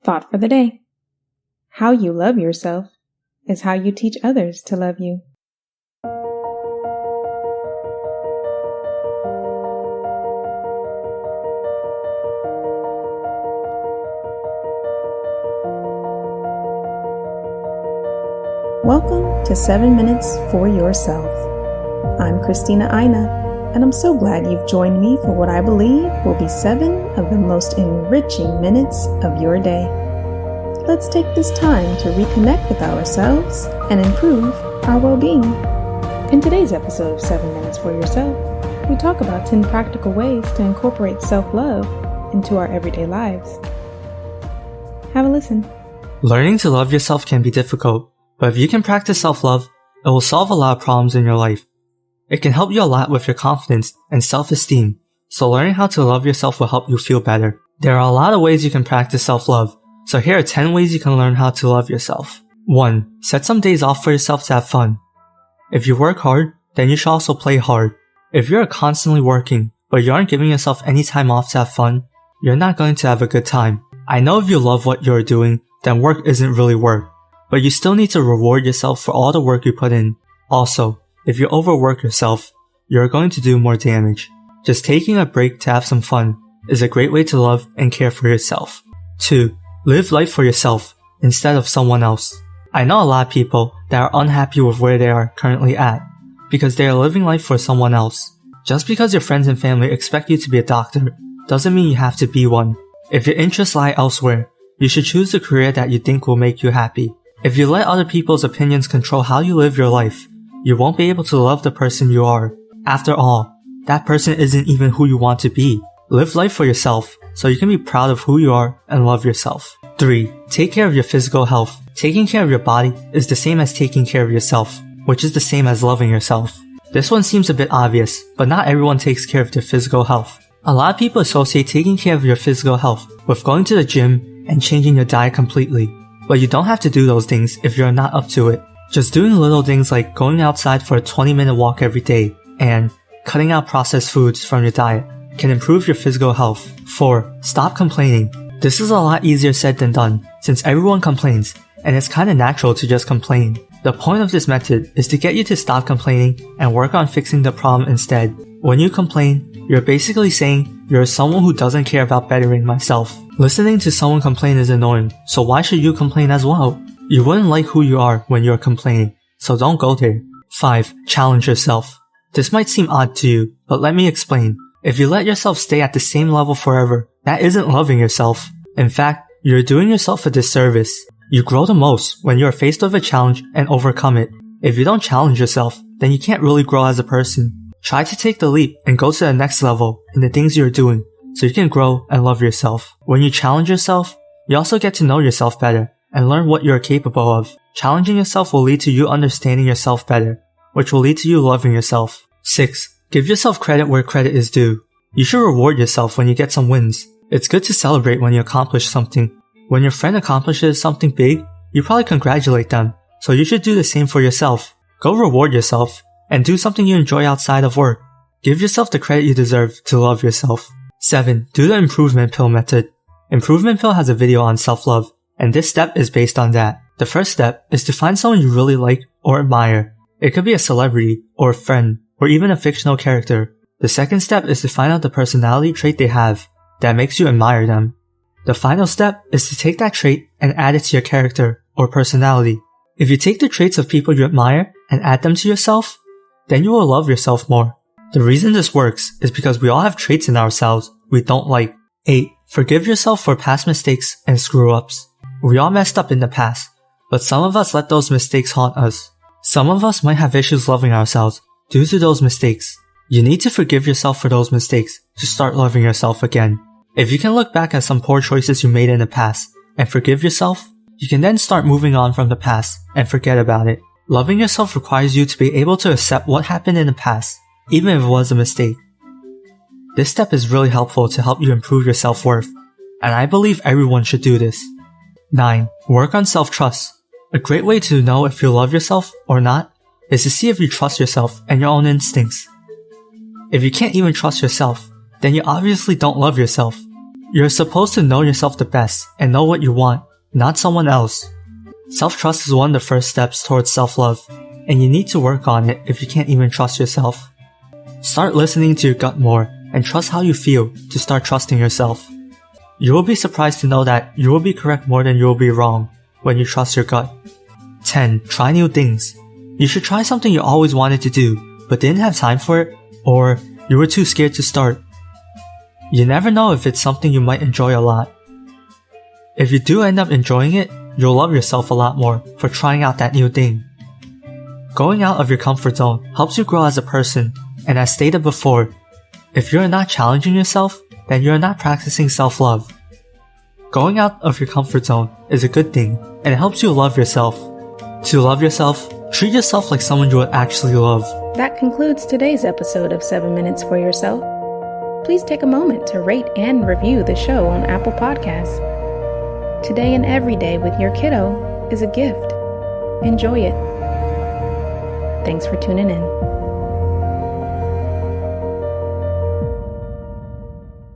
Thought for the day. How you love yourself is how you teach others to love you. Welcome to 7 Minutes for Yourself. I'm Christina Aina, and I'm so glad you've joined me for what I believe will be 7 of the most enriching minutes of your day. Let's take this time to reconnect with ourselves and improve our well-being. In today's episode of 7 Minutes for Yourself, we talk about 10 practical ways to incorporate self-love into our everyday lives. Have a listen. Learning to love yourself can be difficult, but if you can practice self-love, it will solve a lot of problems in your life. It can help you a lot with your confidence and self-esteem, so learning how to love yourself will help you feel better. There are a lot of ways you can practice self-love, so here are 10 ways you can learn how to love yourself. 1. Set some days off for yourself to have fun. If you work hard, then you should also play hard. If you're constantly working, but you aren't giving yourself any time off to have fun, you're not going to have a good time. I know if you love what you're doing, then work isn't really work. But you still need to reward yourself for all the work you put in. Also, if you overwork yourself, you're going to do more damage. Just taking a break to have some fun is a great way to love and care for yourself. 2. Live life for yourself instead of someone else. I know a lot of people that are unhappy with where they are currently at because they are living life for someone else. Just because your friends and family expect you to be a doctor doesn't mean you have to be one. If your interests lie elsewhere, you should choose the career that you think will make you happy. If you let other people's opinions control how you live your life, you won't be able to love the person you are. After all, that person isn't even who you want to be. Live life for yourself so you can be proud of who you are and love yourself. 3. Take care of your physical health. Taking care of your body is the same as taking care of yourself, which is the same as loving yourself. This one seems a bit obvious, but not everyone takes care of their physical health. A lot of people associate taking care of your physical health with going to the gym and changing your diet completely. But you don't have to do those things if you're not up to it. Just doing little things like going outside for a 20-minute walk every day and cutting out processed foods from your diet can improve your physical health. 4. Stop complaining. This is a lot easier said than done since everyone complains and it's kinda natural to just complain. The point of this method is to get you to stop complaining and work on fixing the problem instead. When you complain, you're basically saying you're someone who doesn't care about bettering myself. Listening to someone complain is annoying, so why should you complain as well? You wouldn't like who you are when you're complaining, so don't go there. 5. Challenge yourself. This might seem odd to you, but let me explain. If you let yourself stay at the same level forever, that isn't loving yourself. In fact, you're doing yourself a disservice. You grow the most when you're faced with a challenge and overcome it. If you don't challenge yourself, then you can't really grow as a person. Try to take the leap and go to the next level in the things you're doing, so you can grow and love yourself. When you challenge yourself, you also get to know yourself better and learn what you're capable of. Challenging yourself will lead to you understanding yourself better, which will lead to you loving yourself. 6. Give yourself credit where credit is due. You should reward yourself when you get some wins. It's good to celebrate when you accomplish something. When your friend accomplishes something big, you probably congratulate them, so you should do the same for yourself. Go reward yourself and do something you enjoy outside of work. Give yourself the credit you deserve to love yourself. 7. Do the improvement pill method. Improvement pill has a video on self-love, and this step is based on that. The first step is to find someone you really like or admire. It could be a celebrity, or a friend, or even a fictional character. The second step is to find out the personality trait they have that makes you admire them. The final step is to take that trait and add it to your character or personality. If you take the traits of people you admire and add them to yourself, then you will love yourself more. The reason this works is because we all have traits in ourselves we don't like. 8. Forgive yourself for past mistakes and screw-ups. We all messed up in the past, but some of us let those mistakes haunt us. Some of us might have issues loving ourselves due to those mistakes. You need to forgive yourself for those mistakes to start loving yourself again. If you can look back at some poor choices you made in the past and forgive yourself, you can then start moving on from the past and forget about it. Loving yourself requires you to be able to accept what happened in the past, even if it was a mistake. This step is really helpful to help you improve your self-worth, and I believe everyone should do this. 9. Work on self-trust. A great way to know if you love yourself or not is to see if you trust yourself and your own instincts. If you can't even trust yourself, then you obviously don't love yourself. You're supposed to know yourself the best and know what you want, not someone else. Self-trust is one of the first steps towards self-love, and you need to work on it if you can't even trust yourself. Start listening to your gut more and trust how you feel to start trusting yourself. You will be surprised to know that you will be correct more than you will be wrong when you trust your gut. 10. Try new things. You should try something you always wanted to do, but didn't have time for it, or you were too scared to start. You never know if it's something you might enjoy a lot. If you do end up enjoying it, you'll love yourself a lot more for trying out that new thing. Going out of your comfort zone helps you grow as a person, and as stated before, if you're not challenging yourself, then you're not practicing self-love. Going out of your comfort zone is a good thing, and it helps you love yourself. To love yourself, treat yourself like someone you would actually love. That concludes today's episode of 7 Minutes for Yourself. Please take a moment to rate and review the show on Apple Podcasts. Today and every day with your kiddo is a gift. Enjoy it. Thanks for tuning in.